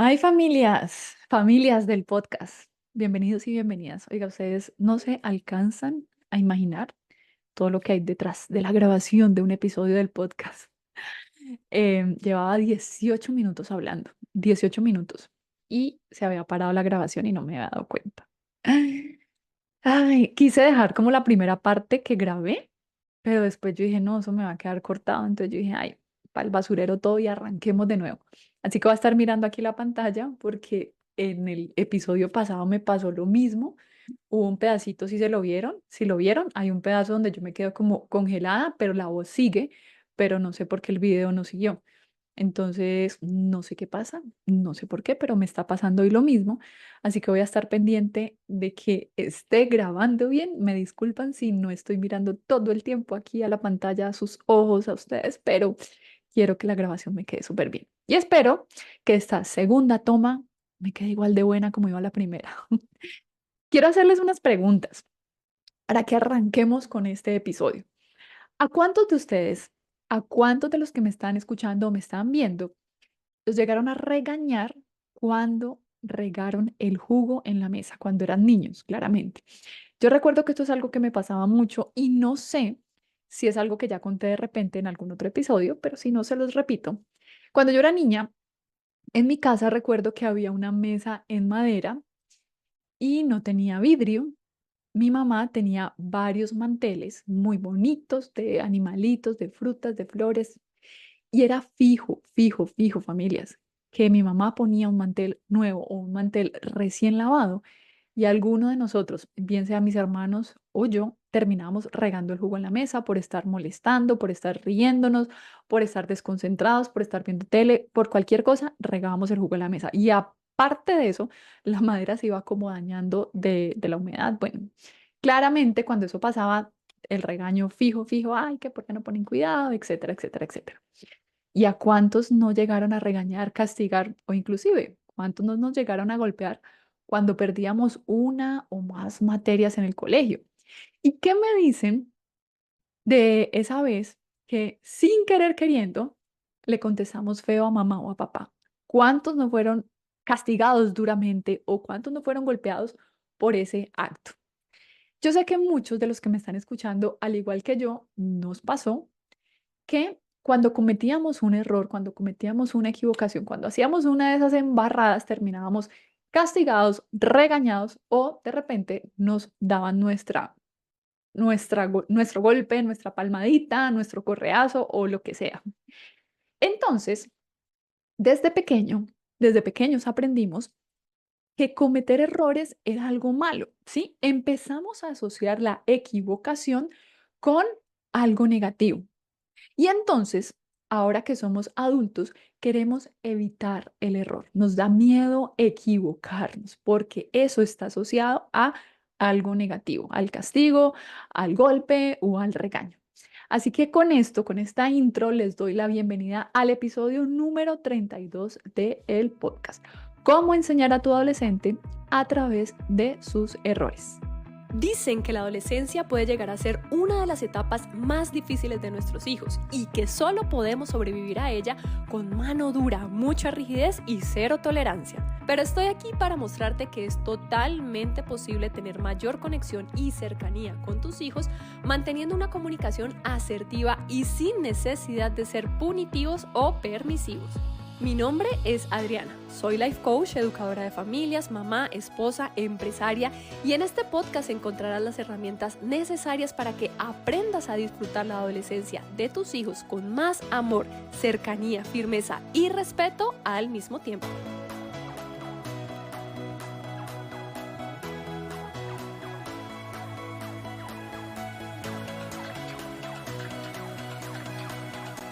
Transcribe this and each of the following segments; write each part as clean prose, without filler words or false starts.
Ay, familias del podcast. Bienvenidos y bienvenidas. Oiga, ustedes no se alcanzan a imaginar todo lo que hay detrás de la grabación de un episodio del podcast. Llevaba 18 minutos hablando, 18 minutos, y se había parado la grabación y no me había dado cuenta. Ay, quise dejar como la primera parte que grabé, pero después yo dije, no, eso me va a quedar cortado. Entonces yo dije, ay, para el basurero todo y arranquemos de nuevo. Así que voy a estar mirando aquí la pantalla porque en el episodio pasado me pasó lo mismo. Hubo un pedacito, si lo vieron, hay un pedazo donde yo me quedo como congelada, pero la voz sigue, pero no sé por qué el video no siguió. Entonces, no sé qué pasa, no sé por qué, pero me está pasando hoy lo mismo. Así que voy a estar pendiente de que esté grabando bien. Me disculpan si no estoy mirando todo el tiempo aquí a la pantalla, a sus ojos, a ustedes, pero quiero que la grabación me quede súper bien. Y espero que esta segunda toma me quede igual de buena como iba la primera. Quiero hacerles unas preguntas para que arranquemos con este episodio. ¿A cuántos de ustedes, a cuántos de los que me están escuchando o me están viendo, los llegaron a regañar cuando regaron el jugo en la mesa, cuando eran niños, claramente? Yo recuerdo que esto es algo que me pasaba mucho y no sé si es algo que ya conté de repente en algún otro episodio, pero si no, se los repito. Cuando yo era niña, en mi casa recuerdo que había una mesa en madera y no tenía vidrio. Mi mamá tenía varios manteles muy bonitos de animalitos, de frutas, de flores, y era fijo, familias, que mi mamá ponía un mantel nuevo o un mantel recién lavado y alguno de nosotros, bien sea mis hermanos o yo, terminábamos regando el jugo en la mesa por estar molestando, por estar riéndonos, por estar desconcentrados, por estar viendo tele, por cualquier cosa, regábamos el jugo en la mesa. Y aparte de eso, la madera se iba como dañando de la humedad. Bueno, claramente cuando eso pasaba, el regaño fijo, ay, que por qué no ponen cuidado, etcétera, etcétera, etcétera. ¿Y a cuántos no llegaron a regañar, castigar o inclusive cuántos no nos llegaron a golpear cuando perdíamos una o más materias en el colegio? ¿Y qué me dicen de esa vez que sin querer queriendo le contestamos feo a mamá o a papá? ¿Cuántos no fueron castigados duramente o cuántos no fueron golpeados por ese acto? Yo sé que muchos de los que me están escuchando, al igual que yo, nos pasó que cuando cometíamos un error, cuando cometíamos una equivocación, cuando hacíamos una de esas embarradas, terminábamos castigados, regañados o de repente nos daban nuestro golpe, nuestra palmadita, nuestro correazo o lo que sea. Entonces, desde pequeño, desde pequeños aprendimos que cometer errores era algo malo, ¿sí? Empezamos a asociar la equivocación con algo negativo. Y entonces, ahora que somos adultos, queremos evitar el error. Nos da miedo equivocarnos porque eso está asociado a algo negativo, al castigo, al golpe o al regaño. Así que con esto, con esta intro, les doy la bienvenida al episodio número 32 de el podcast. ¿Cómo enseñar a tu adolescente a través de sus errores? Dicen que la adolescencia puede llegar a ser una de las etapas más difíciles de nuestros hijos y que solo podemos sobrevivir a ella con mano dura, mucha rigidez y cero tolerancia. Pero estoy aquí para mostrarte que es totalmente posible tener mayor conexión y cercanía con tus hijos manteniendo una comunicación asertiva y sin necesidad de ser punitivos o permisivos. Mi nombre es Adriana, soy life coach, educadora de familias, mamá, esposa, empresaria y en este podcast encontrarás las herramientas necesarias para que aprendas a disfrutar la adolescencia de tus hijos con más amor, cercanía, firmeza y respeto al mismo tiempo.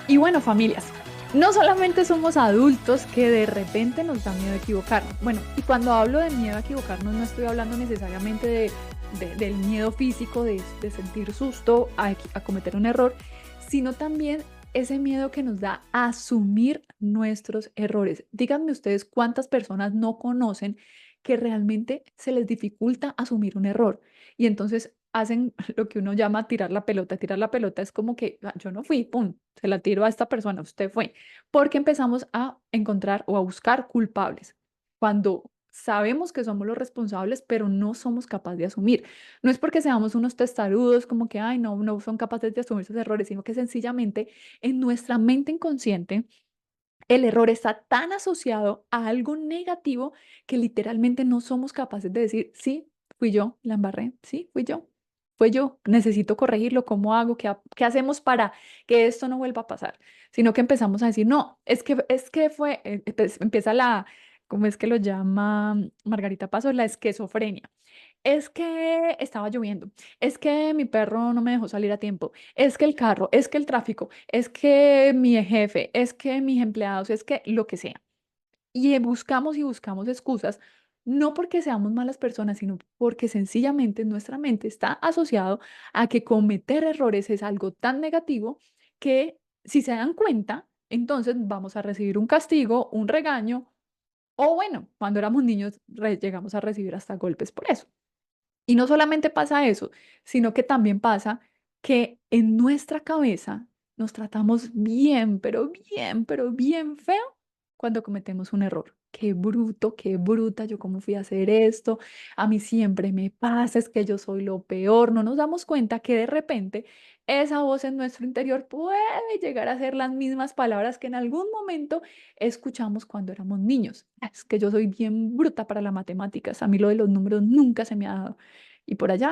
Y bueno, familias, no solamente somos adultos que de repente nos da miedo equivocarnos. Bueno, y cuando hablo de miedo a equivocarnos, no estoy hablando necesariamente del miedo físico, de sentir susto a cometer un error, sino también ese miedo que nos da a asumir nuestros errores. Díganme ustedes cuántas personas no conocen que realmente se les dificulta asumir un error y entonces hacen lo que uno llama tirar la pelota. Tirar la pelota es como que "Ah, yo no fui, pum, se la tiro a esta persona, usted fue", porque empezamos a encontrar o a buscar culpables cuando sabemos que somos los responsables, pero no somos capaces de asumir. No es porque seamos unos testarudos como que, ay, no, no son capaces de asumir sus errores, sino que sencillamente en nuestra mente inconsciente el error está tan asociado a algo negativo que literalmente no somos capaces de decir, sí, fui yo, la embarré, sí, fue yo, necesito corregirlo, ¿cómo hago? ¿Qué hacemos para que esto no vuelva a pasar? Sino que empezamos a decir, no, es que fue, empieza ¿cómo es que lo llama Margarita Paso? La esquizofrenia. Es que estaba lloviendo, es que mi perro no me dejó salir a tiempo, es que el carro, es que el tráfico, es que mi jefe, es que mis empleados, es que lo que sea. Y buscamos excusas, no porque seamos malas personas, sino porque sencillamente nuestra mente está asociado a que cometer errores es algo tan negativo que si se dan cuenta, entonces vamos a recibir un castigo, un regaño, o bueno, cuando éramos niños llegamos a recibir hasta golpes por eso. Y no solamente pasa eso, sino que también pasa que en nuestra cabeza nos tratamos bien, pero bien feo cuando cometemos un error. Qué bruto, qué bruta, yo cómo fui a hacer esto, a mí siempre me pasa, es que yo soy lo peor. No nos damos cuenta que de repente esa voz en nuestro interior puede llegar a ser las mismas palabras que en algún momento escuchamos cuando éramos niños. Es que yo soy bien bruta para las matemáticas, a mí lo de los números nunca se me ha dado. Y por allá,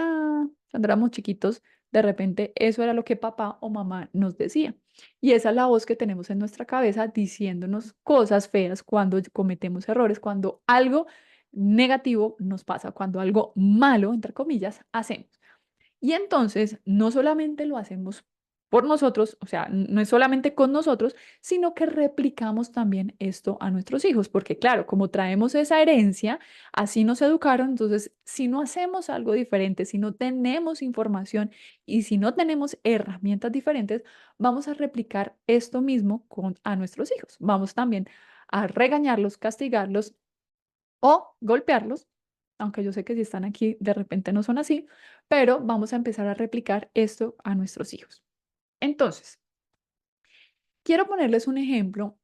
cuando éramos chiquitos, de repente eso era lo que papá o mamá nos decía. Y esa es la voz que tenemos en nuestra cabeza diciéndonos cosas feas cuando cometemos errores, cuando algo negativo nos pasa, cuando algo malo, entre comillas, hacemos. Y entonces no solamente lo hacemos por nosotros, o sea, no es solamente con nosotros, sino que replicamos también esto a nuestros hijos, porque claro, como traemos esa herencia, así nos educaron, entonces si no hacemos algo diferente, si no tenemos información y si no tenemos herramientas diferentes, vamos a replicar esto mismo a nuestros hijos. Vamos también a regañarlos, castigarlos o golpearlos, aunque yo sé que si están aquí de repente no son así, pero vamos a empezar a replicar esto a nuestros hijos. Entonces, quiero ponerles un ejemplo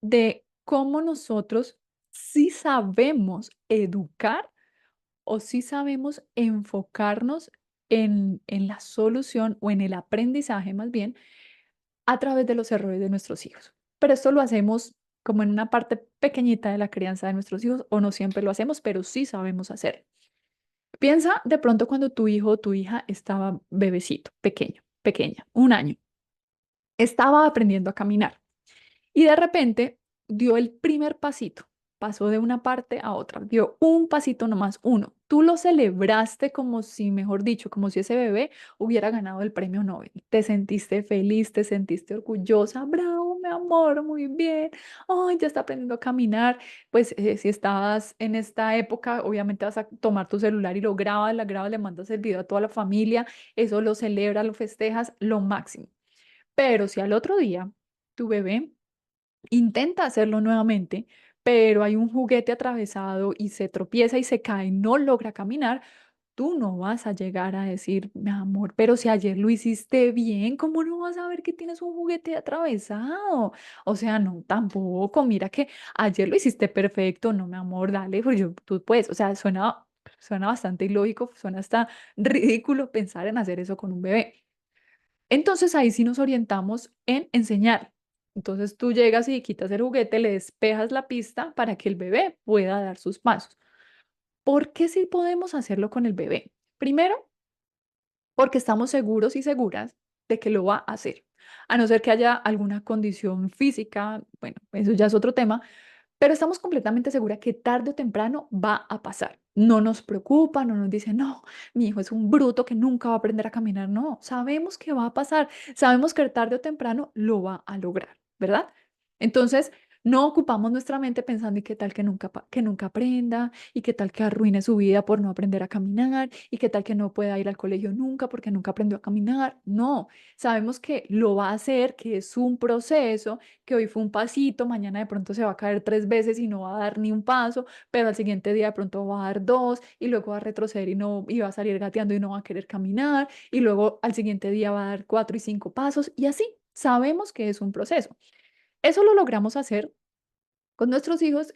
de cómo nosotros sí sabemos educar o sí sabemos enfocarnos en la solución o en el aprendizaje más bien a través de los errores de nuestros hijos. Pero esto lo hacemos como en una parte pequeñita de la crianza de nuestros hijos o no siempre lo hacemos, pero sí sabemos hacer. Piensa de pronto cuando tu hijo o tu hija estaba bebecito, pequeño, pequeña, 1 año, estaba aprendiendo a caminar y de repente dio el primer pasito, pasó de una parte a otra, dio un pasito nomás, uno. Tú lo celebraste como si, mejor dicho, como si ese bebé hubiera ganado el premio Nobel. Te sentiste feliz, te sentiste orgullosa, bravo, mi amor, muy bien. Ay, ya está aprendiendo a caminar. Pues si estabas en esta época, obviamente vas a tomar tu celular y lo grabas, la grabas, le mandas el video a toda la familia, eso lo celebras, lo festejas, lo máximo. Pero si al otro día tu bebé intenta hacerlo nuevamente, pero hay un juguete atravesado y se tropieza y se cae, no logra caminar, tú no vas a llegar a decir, mi amor, pero si ayer lo hiciste bien, ¿cómo no vas a ver que tienes un juguete atravesado? O sea, no, tampoco, mira que ayer lo hiciste perfecto, no, mi amor, dale, pues tú puedes, o sea, suena bastante ilógico, suena hasta ridículo pensar en hacer eso con un bebé. Entonces ahí sí nos orientamos en enseñar. Entonces tú llegas y quitas el juguete, le despejas la pista para que el bebé pueda dar sus pasos. ¿Por qué sí podemos hacerlo con el bebé? Primero, porque estamos seguros y seguras de que lo va a hacer. A no ser que haya alguna condición física, bueno, eso ya es otro tema, pero estamos completamente seguras que tarde o temprano va a pasar. No nos preocupa, no nos dice, no, mi hijo es un bruto que nunca va a aprender a caminar. No, sabemos que va a pasar, sabemos que tarde o temprano lo va a lograr, ¿verdad? Entonces, No ocupamos nuestra mente pensando y qué tal que nunca, que nunca aprenda, y qué tal que arruine su vida por no aprender a caminar, y qué tal que no pueda ir al colegio nunca porque nunca aprendió a caminar. No, sabemos que lo va a hacer, que es un proceso, que hoy fue un pasito, mañana de pronto se va a caer 3 veces y no va a dar ni un paso, pero al siguiente día de pronto va a dar dos y luego va a retroceder y no y va a salir gateando y no va a querer caminar y luego al siguiente día va a dar 4 y 5 pasos y así. Sabemos que es un proceso. Eso lo logramos hacer con nuestros hijos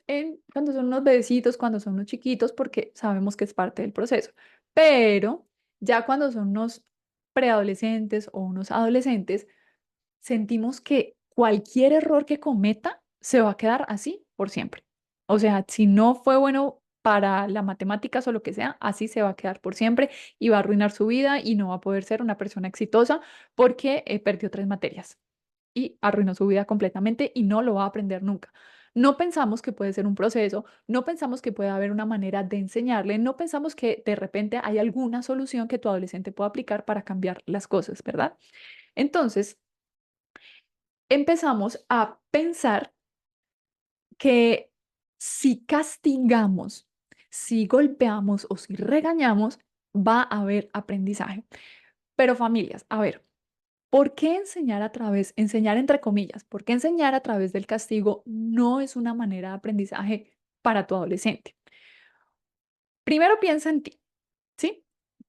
cuando son unos bebecitos, cuando son unos chiquitos, porque sabemos que es parte del proceso. Pero ya cuando son unos preadolescentes o unos adolescentes, sentimos que cualquier error que cometa se va a quedar así por siempre. O sea, si no fue bueno para las matemáticas o lo que sea, así se va a quedar por siempre y va a arruinar su vida y no va a poder ser una persona exitosa porque perdió 3 materias y arruinó su vida completamente y no lo va a aprender nunca. No pensamos que puede ser un proceso, no pensamos que puede haber una manera de enseñarle, no pensamos que de repente hay alguna solución que tu adolescente pueda aplicar para cambiar las cosas, ¿verdad? Entonces, empezamos a pensar que si castigamos, si golpeamos o si regañamos, va a haber aprendizaje. Pero familias, a ver, ¿por qué enseñar entre comillas, por qué enseñar a través del castigo no es una manera de aprendizaje para tu adolescente? Primero piensa en ti, ¿sí?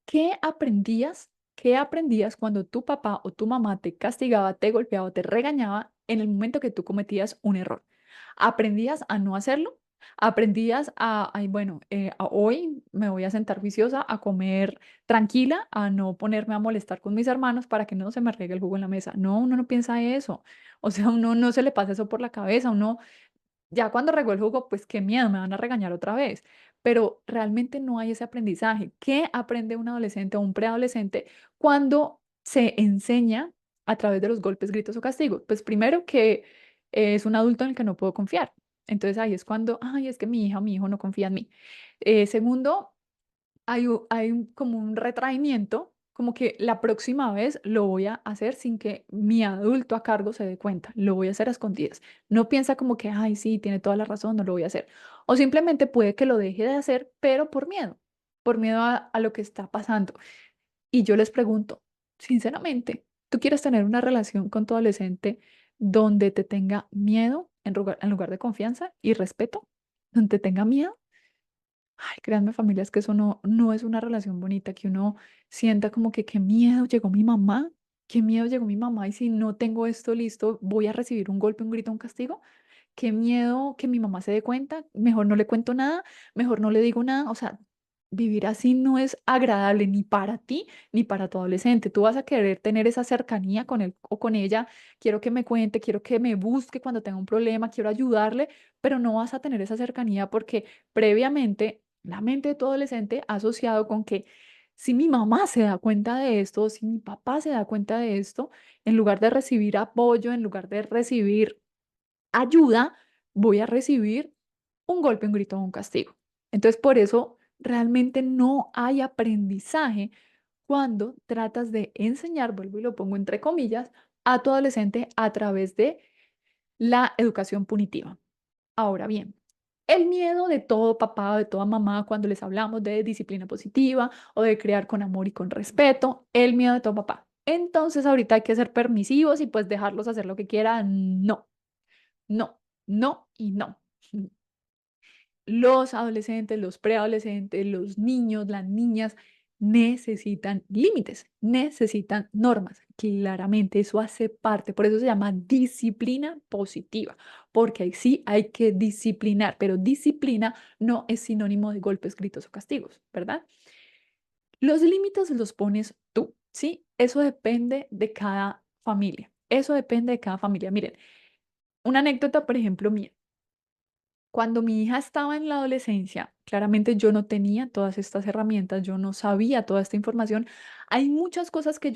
¿Qué aprendías? ¿Qué aprendías cuando tu papá o tu mamá te castigaba, te golpeaba, te regañaba en el momento que tú cometías un error? ¿Aprendías a no hacerlo? ¿Aprendías ay, bueno, hoy me voy a sentar viciosa, a comer tranquila, a no ponerme a molestar con mis hermanos para que no se me riegue el jugo en la mesa? No, uno no piensa eso. O sea, uno no se le pasa eso por la cabeza. Uno ya cuando regó el jugo, pues qué miedo, me van a regañar otra vez. Pero realmente no hay ese aprendizaje. ¿Qué aprende un adolescente o un preadolescente cuando se enseña a través de los golpes, gritos o castigos? Pues primero que es un adulto en el que no puedo confiar. Entonces ahí es cuando, ay, es que mi hija o mi hijo no confía en mí. Segundo, como un retraimiento, como que la próxima vez lo voy a hacer sin que mi adulto a cargo se dé cuenta, lo voy a hacer a escondidas. No piensa como que, ay, sí, tiene toda la razón, no lo voy a hacer. O simplemente puede que lo deje de hacer, pero por miedo a lo que está pasando. Y yo les pregunto, sinceramente, ¿tú quieres tener una relación con tu adolescente donde te tenga miedo en lugar de confianza y respeto? ¿Donde te tenga miedo? Ay, créanme, familias, que eso no es una relación bonita, que uno sienta como que qué miedo llegó mi mamá, qué miedo llegó mi mamá y si no tengo esto listo, voy a recibir un golpe, un grito, un castigo. Qué miedo que mi mamá se dé cuenta, mejor no le cuento nada, mejor no le digo nada. O sea, vivir así no es agradable ni para ti ni para tu adolescente. Tú vas a querer tener esa cercanía con él o con ella. Quiero que me cuente, quiero que me busque cuando tenga un problema, quiero ayudarle, pero no vas a tener esa cercanía porque previamente la mente de tu adolescente ha asociado con que si mi mamá se da cuenta de esto, si mi papá se da cuenta de esto, en lugar de recibir apoyo, en lugar de recibir ayuda, voy a recibir un golpe, un grito o un castigo. Entonces, por eso realmente no hay aprendizaje cuando tratas de enseñar, vuelvo y lo pongo entre comillas, a tu adolescente a través de la educación punitiva. Ahora bien, el miedo de todo papá o de toda mamá cuando les hablamos de disciplina positiva o de crear con amor y con respeto, el miedo de todo papá. Entonces ahorita hay que ser permisivos y pues dejarlos hacer lo que quieran. No, no, no y no. Los adolescentes, los preadolescentes, los niños, las niñas necesitan límites, necesitan normas. Claramente eso hace parte, por eso se llama disciplina positiva, porque ahí sí hay que disciplinar, pero disciplina no es sinónimo de golpes, gritos o castigos, ¿verdad? Los límites los pones tú, ¿sí? Eso depende de cada familia. Eso depende de cada familia. Miren, una anécdota, por ejemplo, mía. Cuando mi hija estaba en la adolescencia, claramente yo no tenía todas estas herramientas, yo no sabía toda esta información. Hay muchas cosas que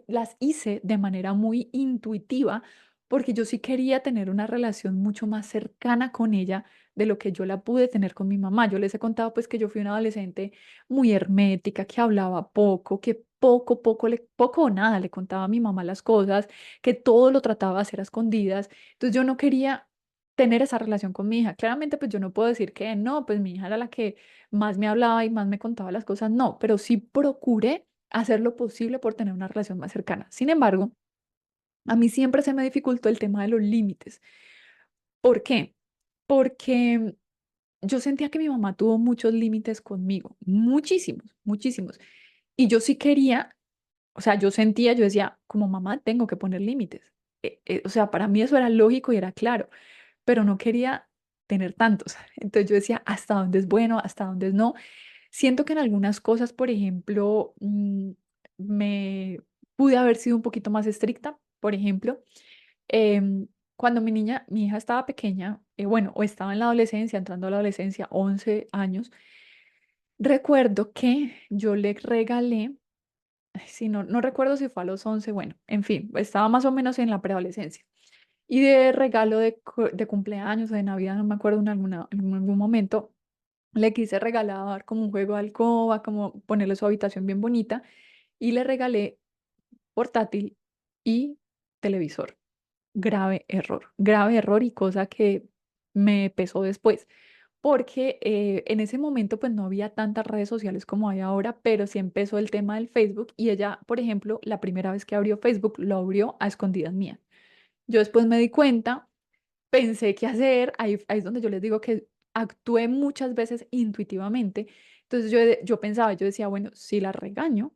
las hice de manera muy intuitiva porque yo sí quería tener una relación mucho más cercana con ella de lo que yo la pude tener con mi mamá. Yo les he contado pues que yo fui una adolescente muy hermética, que hablaba poco, que poco o nada le contaba a mi mamá las cosas, que todo lo trataba de hacer a escondidas. Entonces yo no quería tener esa relación con mi hija. Claramente, pues yo no puedo decir que no, pues mi hija era la que más me hablaba y más me contaba las cosas, no, pero sí procuré hacer lo posible por tener una relación más cercana. Sin embargo, a mí siempre se me dificultó el tema de los límites. ¿Por qué? Porque yo sentía que mi mamá tuvo muchos límites conmigo, muchísimos, muchísimos. Y yo sí quería, o sea, yo sentía, yo decía, como mamá tengo que poner límites. O sea, para mí eso era lógico y era claro, pero no quería tener tantos. Entonces yo decía, hasta dónde es bueno, hasta dónde es no. Siento que en algunas cosas, por ejemplo, me pude haber sido un poquito más estricta. Por ejemplo, cuando mi hija estaba pequeña, bueno, o estaba en la adolescencia, entrando a la adolescencia, 11 años, recuerdo que yo le regalé, ay, sí, no recuerdo si fue a los 11, bueno, en fin, estaba más o menos en la preadolescencia. Y de regalo de cumpleaños o de Navidad, no me acuerdo en algún momento, le quise regalar como un juego de alcoba, como ponerle su habitación bien bonita, y le regalé portátil y televisor. Grave error y cosa que me pesó después, porque en ese momento pues no había tantas redes sociales como hay ahora, pero sí empezó el tema del Facebook y ella, por ejemplo, la primera vez que abrió Facebook lo abrió a escondidas mías. Yo después me di cuenta, pensé qué hacer, ahí es donde yo les digo que actué muchas veces intuitivamente. Entonces yo pensaba, yo decía, bueno, si la regaño,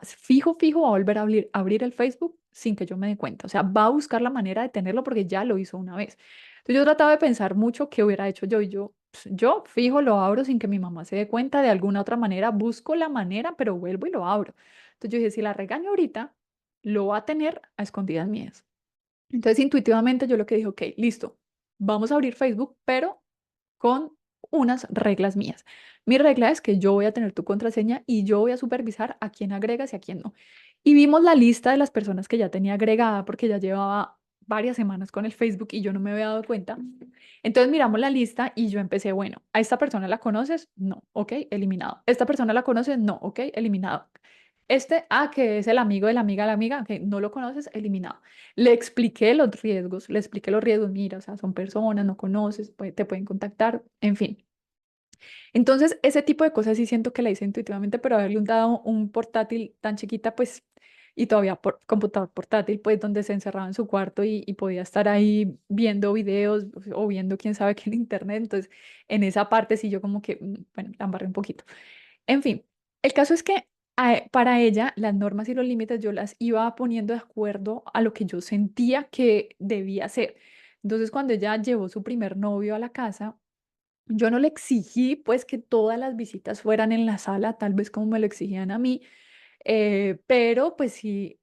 fijo, va a volver a abrir el Facebook sin que yo me dé cuenta. O sea, va a buscar la manera de tenerlo porque ya lo hizo una vez. Entonces yo trataba de pensar mucho qué hubiera hecho yo y yo fijo lo abro sin que mi mamá se dé cuenta de alguna otra manera, busco la manera, pero vuelvo y lo abro. Entonces yo dije, si la regaño ahorita, lo va a tener a escondidas mías. Entonces, intuitivamente yo lo que dije, ok, listo, vamos a abrir Facebook, pero con unas reglas mías. Mi regla es que yo voy a tener tu contraseña y yo voy a supervisar a quién agregas y a quién no. Y vimos la lista de las personas que ya tenía agregada porque ya llevaba varias semanas con el Facebook y yo no me había dado cuenta. Entonces miramos la lista y yo empecé, bueno, ¿a esta persona la conoces? No, ok, eliminado. ¿Esta persona la conoces? No, ok, eliminado. Que es el amigo de la amiga, que no lo conoces, eliminado. Le expliqué los riesgos, mira, o sea, son personas, no conoces, te pueden contactar, en fin. Entonces, ese tipo de cosas sí siento que la hice intuitivamente, pero haberle dado un portátil tan chiquita, pues, y todavía por computador portátil, pues, donde se encerraba en su cuarto y podía estar ahí viendo videos o viendo quién sabe qué en internet. Entonces, en esa parte sí yo como que, bueno, la embarré un poquito. En fin, el caso es que para ella las normas y los límites yo las iba poniendo de acuerdo a lo que yo sentía que debía hacer. Entonces, cuando ella llevó su primer novio a la casa, yo no le exigí pues que todas las visitas fueran en la sala, tal vez como me lo exigían a mí, pero pues sí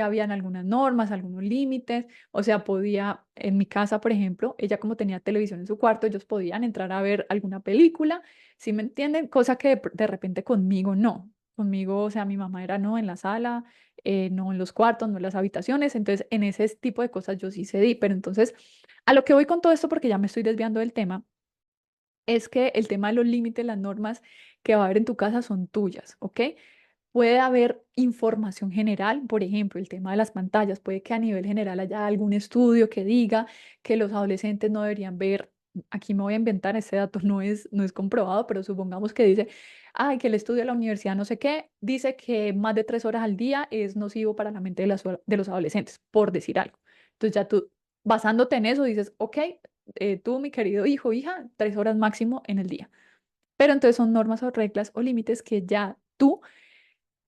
habían algunas normas, algunos límites, o sea, podía, en mi casa, por ejemplo, ella como tenía televisión en su cuarto, ellos podían entrar a ver alguna película, ¿sí me entienden? Cosa que de repente conmigo no, conmigo, o sea, mi mamá era no en la sala, no en los cuartos, no en las habitaciones, entonces en ese tipo de cosas yo sí cedí, pero entonces a lo que voy con todo esto, porque ya me estoy desviando del tema, es que el tema de los límites, las normas que va a haber en tu casa son tuyas, ¿ok? Puede haber información general, por ejemplo, el tema de las pantallas. Puede que a nivel general haya algún estudio que diga que los adolescentes no deberían ver, aquí me voy a inventar, ese dato no es comprobado, pero supongamos que dice, ay, que el estudio de la universidad no sé qué, dice que más de 3 horas al día es nocivo para la mente de los adolescentes, por decir algo. Entonces ya tú, basándote en eso, dices, ok, tú, mi querido hijo, hija, 3 horas máximo en el día. Pero entonces son normas o reglas o límites que ya tú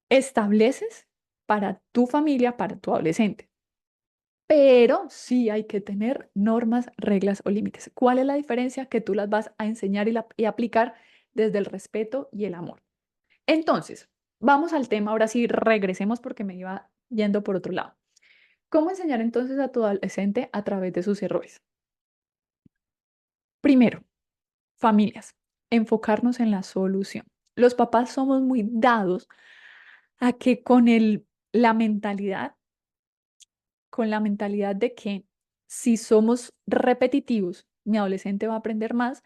estableces para tu familia, para tu adolescente. Pero sí hay que tener normas, reglas o límites. ¿Cuál es la diferencia? Que tú las vas a enseñar y aplicar desde el respeto y el amor. Entonces, vamos al tema. Ahora sí, regresemos porque me iba yendo por otro lado. ¿Cómo enseñar entonces a tu adolescente a través de sus errores? Primero, familias, enfocarnos en la solución. Los papás somos muy dados a que la mentalidad con la mentalidad de que si somos repetitivos, mi adolescente va a aprender más,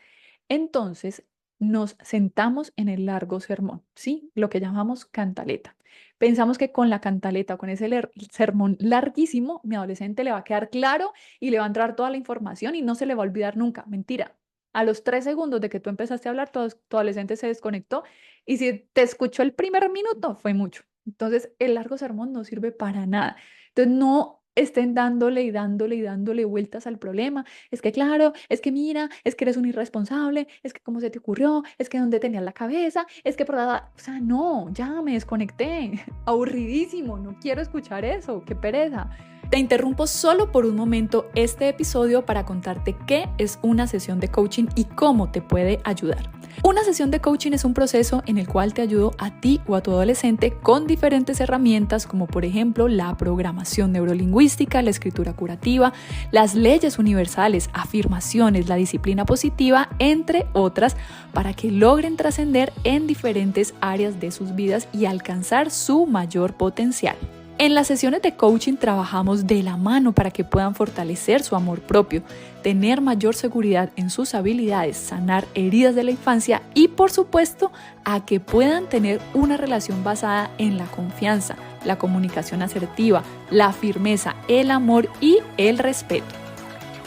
entonces nos sentamos en el largo sermón, ¿sí? Lo que llamamos cantaleta. Pensamos que con la cantaleta o con ese sermón larguísimo, mi adolescente le va a quedar claro y le va a entrar toda la información y no se le va a olvidar nunca. Mentira. A los 3 segundos de que tú empezaste a hablar, tu adolescente se desconectó y si te escuchó el primer minuto, fue mucho. Entonces, el largo sermón no sirve para nada. Entonces, no estén dándole y dándole y dándole vueltas al problema. Es que claro, es que mira, es que eres un irresponsable, es que cómo se te ocurrió, es que dónde tenías la cabeza, es que por nada, o sea, no, ya me desconecté, aburridísimo, no quiero escuchar eso, qué pereza. Te interrumpo solo por un momento este episodio para contarte qué es una sesión de coaching y cómo te puede ayudar. Una sesión de coaching es un proceso en el cual te ayudo a ti o a tu adolescente con diferentes herramientas como por ejemplo la programación neurolingüística, la escritura curativa, las leyes universales, afirmaciones, la disciplina positiva, entre otras, para que logren trascender en diferentes áreas de sus vidas y alcanzar su mayor potencial. En las sesiones de coaching trabajamos de la mano para que puedan fortalecer su amor propio, tener mayor seguridad en sus habilidades, sanar heridas de la infancia y, por supuesto, a que puedan tener una relación basada en la confianza, la comunicación asertiva, la firmeza, el amor y el respeto.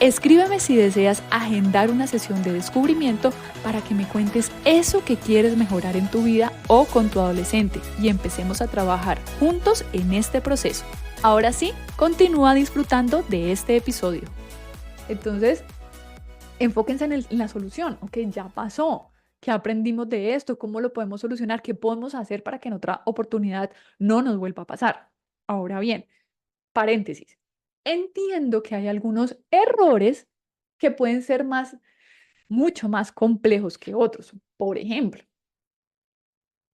Escríbeme si deseas agendar una sesión de descubrimiento para que me cuentes eso que quieres mejorar en tu vida o con tu adolescente y empecemos a trabajar juntos en este proceso. Ahora sí, continúa disfrutando de este episodio. Entonces, enfóquense en la solución, ok, ya pasó. ¿Qué aprendimos de esto? ¿Cómo lo podemos solucionar? ¿Qué podemos hacer para que en otra oportunidad no nos vuelva a pasar? Ahora bien, paréntesis. Entiendo que hay algunos errores que pueden ser mucho más complejos que otros. Por ejemplo,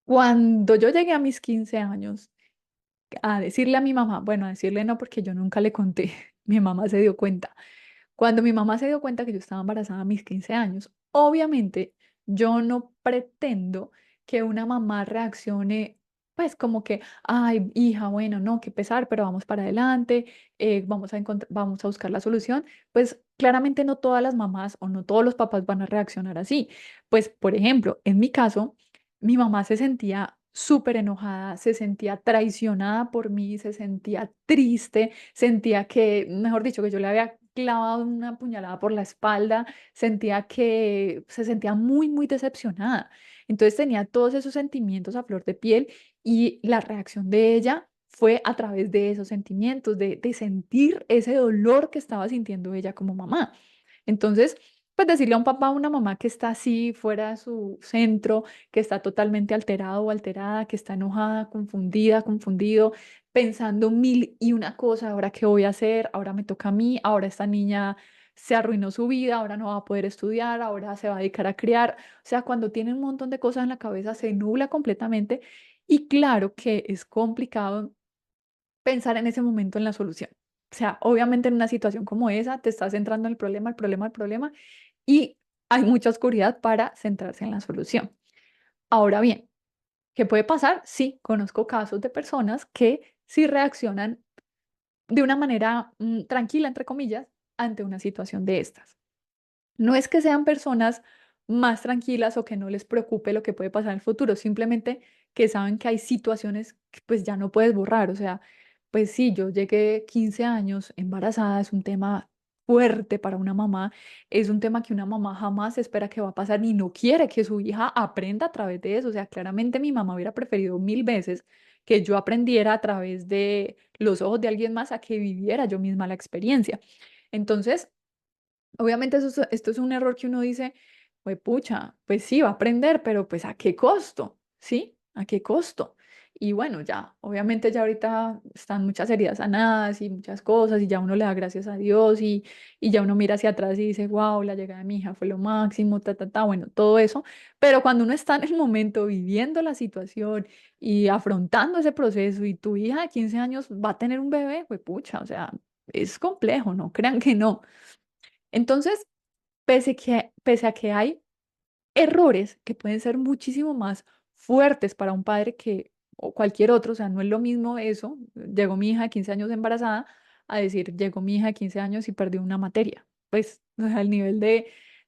cuando yo llegué a mis 15 años a decirle a mi mamá, bueno, a decirle no porque yo nunca le conté, mi mamá se dio cuenta. Cuando mi mamá se dio cuenta que yo estaba embarazada a mis 15 años, obviamente yo no pretendo que una mamá reaccione pues como que, ay, hija, bueno, no, qué pesar, pero vamos para adelante, vamos a buscar la solución. Pues claramente no todas las mamás o no todos los papás van a reaccionar así. Pues, por ejemplo, en mi caso, mi mamá se sentía súper enojada, se sentía traicionada por mí, se sentía triste, sentía que, mejor dicho, que yo le había clavado una puñalada por la espalda, sentía que se sentía muy, muy decepcionada. Entonces tenía todos esos sentimientos a flor de piel y la reacción de ella fue a través de esos sentimientos, de sentir ese dolor que estaba sintiendo ella como mamá. Entonces, pues decirle a un papá o una mamá que está así fuera de su centro, que está totalmente alterado o alterada, que está enojada, confundida, confundido, pensando mil y una cosa, ahora qué voy a hacer, ahora me toca a mí, ahora esta niña se arruinó su vida, ahora no va a poder estudiar, ahora se va a dedicar a criar. O sea, cuando tiene un montón de cosas en la cabeza, se nubla completamente y claro que es complicado pensar en ese momento en la solución. O sea, obviamente en una situación como esa, te estás centrando en el problema, el problema, el problema, y hay mucha oscuridad para centrarse en la solución. Ahora bien, ¿qué puede pasar? Sí, conozco casos de personas que sí reaccionan de una manera tranquila, entre comillas, ante una situación de estas. No es que sean personas más tranquilas o que no les preocupe lo que puede pasar en el futuro, simplemente que saben que hay situaciones que pues ya no puedes borrar. O sea, pues sí, yo llegué 15 años embarazada, es un tema fuerte para una mamá, es un tema que una mamá jamás espera que va a pasar ni no quiere que su hija aprenda a través de eso. O sea, claramente mi mamá hubiera preferido mil veces que yo aprendiera a través de los ojos de alguien más a que viviera yo misma la experiencia. Entonces, obviamente esto es un error que uno dice, pues pucha, pues sí, va a aprender, pero pues ¿a qué costo? ¿Sí? ¿A qué costo? Y bueno, ya, obviamente ya ahorita están muchas heridas sanadas y muchas cosas y ya uno le da gracias a Dios y ya uno mira hacia atrás y dice, wow, la llegada de mi hija fue lo máximo, bueno, todo eso. Pero cuando uno está en el momento viviendo la situación y afrontando ese proceso y tu hija de 15 años va a tener un bebé, pues pucha, o sea, es complejo, no crean que no. Entonces, pese a que hay errores que pueden ser muchísimo más fuertes para un padre que o cualquier otro, o sea, no es lo mismo eso, llegó mi hija de 15 años embarazada, a decir, llegó mi hija de 15 años y perdió una materia. Pues, o sea, el nivel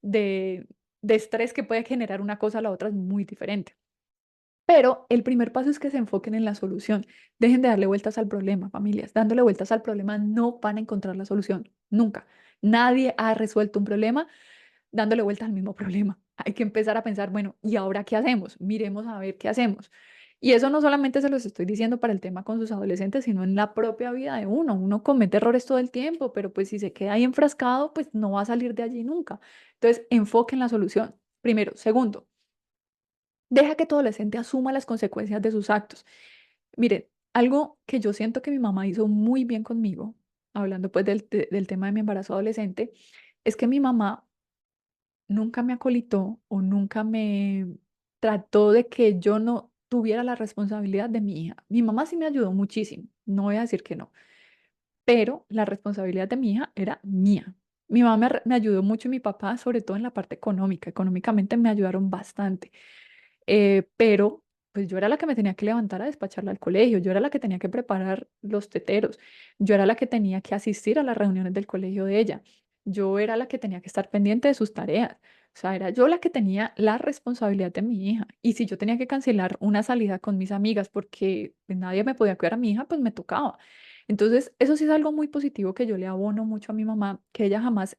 de de estrés que puede generar una cosa a la otra es muy diferente. Pero el primer paso es que se enfoquen en la solución. Dejen de darle vueltas al problema, familias. Dándole vueltas al problema no van a encontrar la solución. Nunca. Nadie ha resuelto un problema dándole vueltas al mismo problema. Hay que empezar a pensar, bueno, ¿y ahora qué hacemos? Miremos a ver qué hacemos. Y eso no solamente se los estoy diciendo para el tema con sus adolescentes, sino en la propia vida de uno. Uno comete errores todo el tiempo, pero pues si se queda ahí enfrascado, pues no va a salir de allí nunca. Entonces, enfoque en la solución. Primero. Segundo, deja que tu adolescente asuma las consecuencias de sus actos. Miren, algo que yo siento que mi mamá hizo muy bien conmigo, hablando pues del tema de mi embarazo adolescente, es que mi mamá nunca me acolitó o nunca me trató de que yo no tuviera la responsabilidad de mi hija. Mi mamá sí me ayudó muchísimo, no voy a decir que no, pero la responsabilidad de mi hija era mía. Mi mamá me ayudó mucho y mi papá, sobre todo en la parte económica. Económicamente me ayudaron bastante. Pero pues yo era la que me tenía que levantar a despacharla al colegio, yo era la que tenía que preparar los teteros, yo era la que tenía que asistir a las reuniones del colegio de ella, yo era la que tenía que estar pendiente de sus tareas, o sea, era yo la que tenía la responsabilidad de mi hija. Y si yo tenía que cancelar una salida con mis amigas porque pues, nadie me podía cuidar a mi hija, pues me tocaba. Entonces, eso sí es algo muy positivo que yo le abono mucho a mi mamá, que ella jamás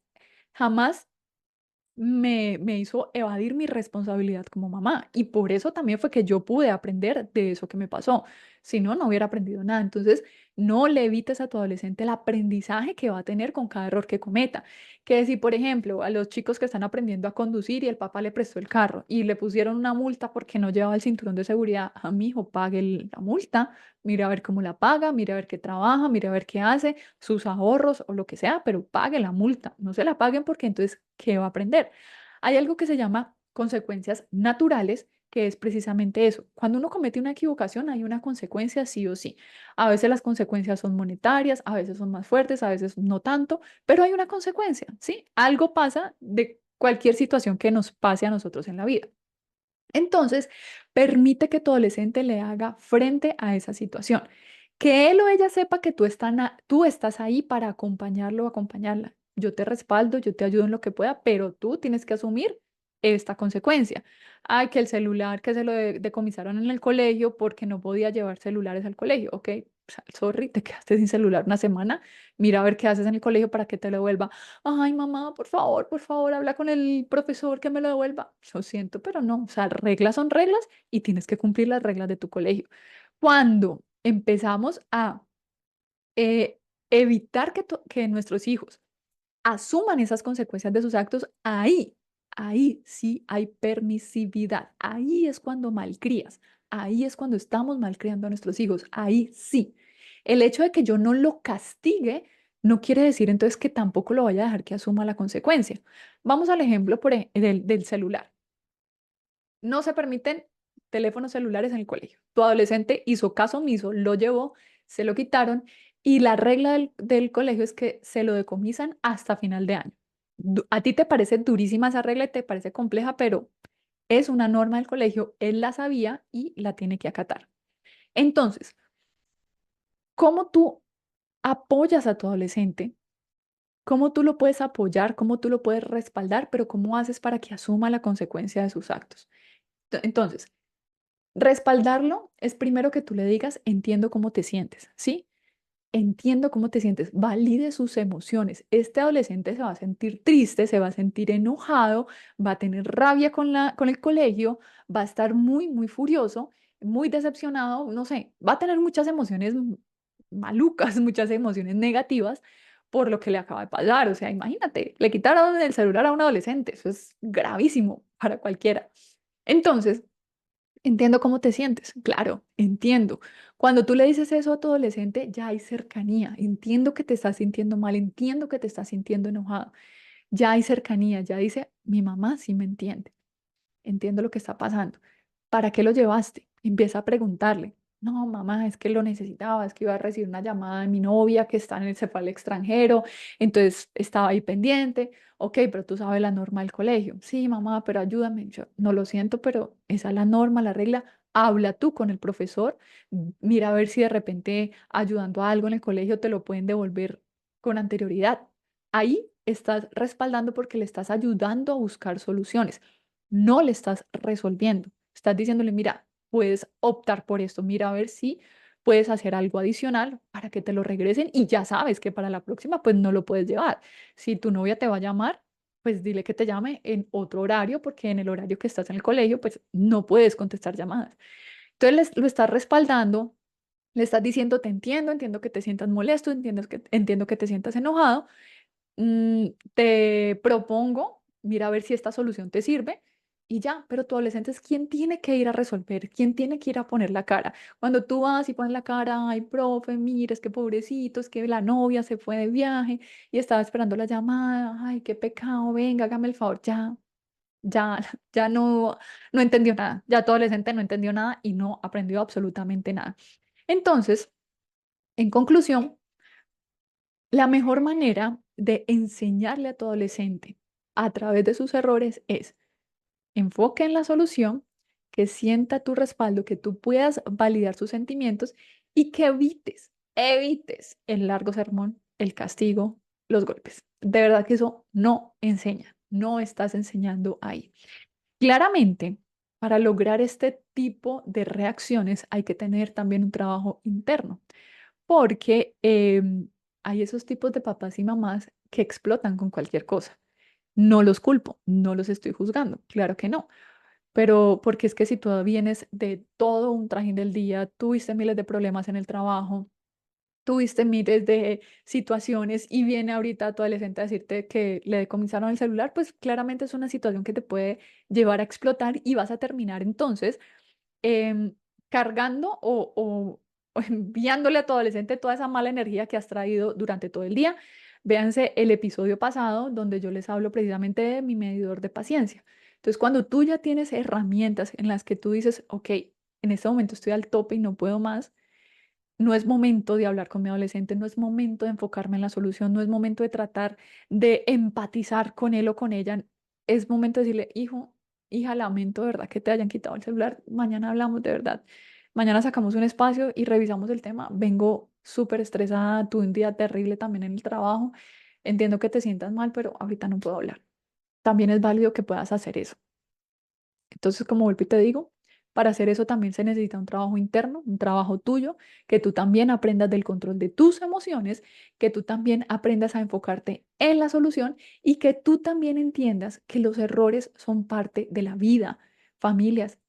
me hizo evadir mi responsabilidad como mamá. Y por eso también fue que yo pude aprender de eso que me pasó. Si no, no hubiera aprendido nada. Entonces, no le evites a tu adolescente el aprendizaje que va a tener con cada error que cometa. Que si, por ejemplo, a los chicos que están aprendiendo a conducir y el papá le prestó el carro y le pusieron una multa porque no llevaba el cinturón de seguridad, a mi hijo pague la multa, mire a ver cómo la paga, mire a ver qué trabaja, mire a ver qué hace, sus ahorros o lo que sea, pero pague la multa. No se la paguen porque entonces, ¿qué va a aprender? Hay algo que se llama consecuencias naturales, que es precisamente eso. Cuando uno comete una equivocación, hay una consecuencia sí o sí. A veces las consecuencias son monetarias, a veces son más fuertes, a veces no tanto, pero hay una consecuencia, ¿sí? Algo pasa de cualquier situación que nos pase a nosotros en la vida. Entonces, permite que tu adolescente le haga frente a esa situación. Que él o ella sepa que tú estás ahí para acompañarlo o acompañarla. Yo te respaldo, yo te ayudo en lo que pueda, pero tú tienes que asumir esta consecuencia. Ay, que el celular que se lo decomisaron en el colegio porque no podía llevar celulares al colegio. Ok, o sea, sorry, te quedaste sin celular una semana. Mira a ver qué haces en el colegio para que te lo devuelva. Ay, mamá, por favor, habla con el profesor que me lo devuelva. Lo siento, pero no. O sea, reglas son reglas y tienes que cumplir las reglas de tu colegio. Cuando empezamos a eh, evitar que nuestros hijos asuman esas consecuencias de sus actos, ahí sí hay permisividad. Ahí es cuando malcrías. Ahí es cuando estamos malcriando a nuestros hijos. Ahí sí. El hecho de que yo no lo castigue no quiere decir entonces que tampoco lo vaya a dejar que asuma la consecuencia. Vamos al ejemplo del celular. No se permiten teléfonos celulares en el colegio. Tu adolescente hizo caso omiso, lo llevó, se lo quitaron y la regla del colegio es que se lo decomisan hasta final de año. A ti te parece durísima esa regla y te parece compleja, pero es una norma del colegio, él la sabía y la tiene que acatar. Entonces, ¿cómo tú apoyas a tu adolescente? ¿Cómo tú lo puedes apoyar? ¿Cómo tú lo puedes respaldar? Pero ¿cómo haces para que asuma la consecuencia de sus actos? Entonces, respaldarlo es primero que tú le digas, entiendo cómo te sientes, ¿sí? Entiendo cómo te sientes, valide sus emociones. Este adolescente se va a sentir triste, se va a sentir enojado, va a tener rabia con el colegio, va a estar muy furioso, muy decepcionado, no sé, va a tener muchas emociones malucas, muchas emociones negativas por lo que le acaba de pasar. O sea, imagínate, le quitaron el celular a un adolescente, eso es gravísimo para cualquiera. Entonces, entiendo cómo te sientes, claro, entiendo. Cuando tú le dices eso a tu adolescente, ya hay cercanía. Entiendo que te estás sintiendo mal, entiendo que te estás sintiendo enojado. Ya hay cercanía, ya dice, mi mamá sí me entiende, entiendo lo que está pasando. ¿Para qué lo llevaste? Empieza a preguntarle. No, mamá, es que lo necesitaba, es que iba a recibir una llamada de mi novia que está en se fue al extranjero, entonces estaba ahí pendiente. Ok, pero tú sabes la norma del colegio. Sí, mamá, pero ayúdame. Yo, no lo siento, pero esa es la norma, la regla. Habla tú con el profesor, mira a ver si de repente ayudando a algo en el colegio te lo pueden devolver con anterioridad. Ahí estás respaldando porque le estás ayudando a buscar soluciones, no le estás resolviendo. Estás diciéndole, mira, puedes optar por esto, mira a ver si puedes hacer algo adicional para que te lo regresen y ya sabes que para la próxima pues no lo puedes llevar. Si tu novia te va a llamar, pues dile que te llame en otro horario porque en el horario que estás en el colegio pues no puedes contestar llamadas. Entonces lo estás respaldando, le estás diciendo, te entiendo, entiendo que te sientas molesto, entiendo que te sientas enojado, te propongo, mira a ver si esta solución te sirve y ya, pero tu adolescente es quien tiene que ir a resolver, quien tiene que ir a poner la cara. Cuando tú vas y pones la cara, ay, profe, mira, es que pobrecito, es que la novia se fue de viaje y estaba esperando la llamada, ay, qué pecado, venga, hágame el favor, ya, ya, ya no entendió nada, ya tu adolescente no entendió nada y no aprendió absolutamente nada. Entonces, en conclusión, la mejor manera de enseñarle a tu adolescente a través de sus errores es enfoque en la solución, que sienta tu respaldo, que tú puedas validar sus sentimientos y que evites el largo sermón, el castigo, los golpes. De verdad que eso no enseña, no estás enseñando ahí. Claramente, para lograr este tipo de reacciones hay que tener también un trabajo interno porque hay esos tipos de papás y mamás que explotan con cualquier cosa. No los culpo, no los estoy juzgando, claro que no, pero porque es que si tú vienes de todo un trajín del día, tuviste miles de problemas en el trabajo, tuviste miles de situaciones y viene ahorita tu adolescente a decirte que le decomisaron el celular, pues claramente es una situación que te puede llevar a explotar y vas a terminar entonces em, cargando o enviándole a tu adolescente toda esa mala energía que has traído durante todo el día. Véanse el episodio pasado donde yo les hablo precisamente de mi medidor de paciencia. Entonces, cuando tú ya tienes herramientas en las que tú dices, ok, en este momento estoy al tope y no puedo más, no es momento de hablar con mi adolescente, no es momento de enfocarme en la solución, no es momento de tratar de empatizar con él o con ella, es momento de decirle, hijo, hija, lamento de verdad que te hayan quitado el celular, mañana hablamos de verdad, mañana sacamos un espacio y revisamos el tema, vengo súper estresada, tuve un día terrible también en el trabajo, entiendo que te sientas mal, pero ahorita no puedo hablar. También es válido que puedas hacer eso. Entonces, como vuelvo y te digo, para hacer eso también se necesita un trabajo interno, un trabajo tuyo, que tú también aprendas del control de tus emociones, que tú también aprendas a enfocarte en la solución y que tú también entiendas que los errores son parte de la vida. Familias,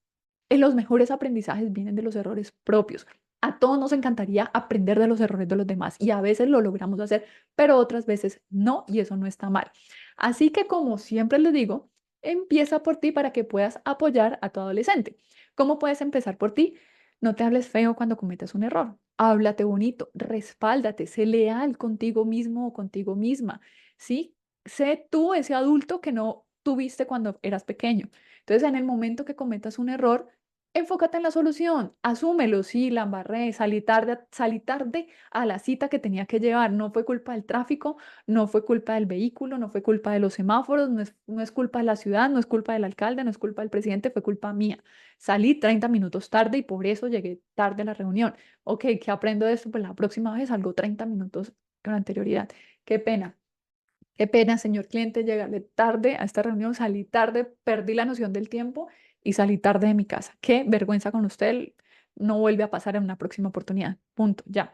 los mejores aprendizajes vienen de los errores propios. A todos nos encantaría aprender de los errores de los demás y a veces lo logramos hacer, pero otras veces no y eso no está mal. Así que como siempre les digo, empieza por ti para que puedas apoyar a tu adolescente. ¿Cómo puedes empezar por ti? No te hables feo cuando cometas un error. Háblate bonito, respáldate, sé leal contigo mismo o contigo misma, ¿sí? Sé tú ese adulto que no tuviste cuando eras pequeño. Entonces, en el momento que cometas un error, enfócate en la solución, asúmelo, sí, la embarré, salí tarde a la cita que tenía que llevar, no fue culpa del tráfico, no fue culpa del vehículo, no fue culpa de los semáforos, no es culpa de la ciudad, no es culpa del alcalde, no es culpa del presidente, fue culpa mía. Salí 30 minutos tarde y por eso llegué tarde a la reunión. Ok, ¿qué aprendo de esto? Pues la próxima vez salgo 30 minutos con anterioridad. Qué pena. Qué pena, señor cliente, llegarle tarde a esta reunión, salí tarde, perdí la noción del tiempo y salí tarde de mi casa. Qué vergüenza con usted, no vuelve a pasar en una próxima oportunidad. Punto, ya.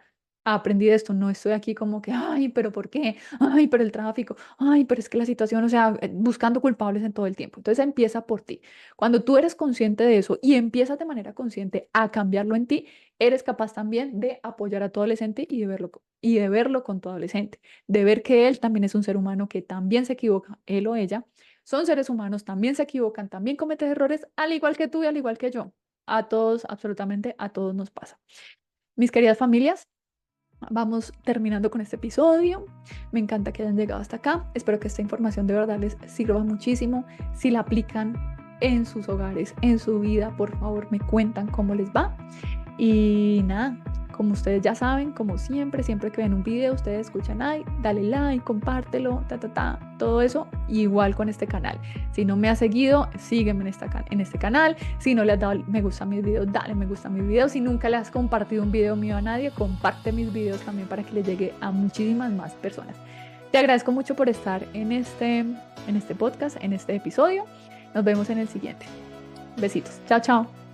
Aprendí de esto, no estoy aquí como que, ay, pero ¿por qué? Ay, pero el tráfico, ay, pero es que la situación, o sea, buscando culpables en todo el tiempo. Entonces empieza por ti. Cuando tú eres consciente de eso y empiezas de manera consciente a cambiarlo en ti, eres capaz también de apoyar a tu adolescente y de verlo con tu adolescente de ver que él también es un ser humano que también se equivoca, él o ella, son seres humanos, también se equivocan, también cometen errores, al igual que tú y al igual que yo. A todos, absolutamente a todos nos pasa. Mis queridas familias, vamos terminando con este episodio. Me encanta que hayan llegado hasta acá. Espero que esta información de verdad les sirva muchísimo. Si la aplican en sus hogares, en su vida, por favor me cuentan cómo les va. Y nada, como ustedes ya saben, como siempre, siempre que ven un video, ustedes escuchan, ay, dale like, compártelo, todo eso, igual con este canal. Si no me has seguido, sígueme en este canal. Si no le has dado me gusta a mis videos, dale me gusta a mis videos. Si nunca le has compartido un video mío a nadie, comparte mis videos también para que le llegue a muchísimas más personas. Te agradezco mucho por estar en este podcast, en este episodio. Nos vemos en el siguiente. Besitos. Chao, chao.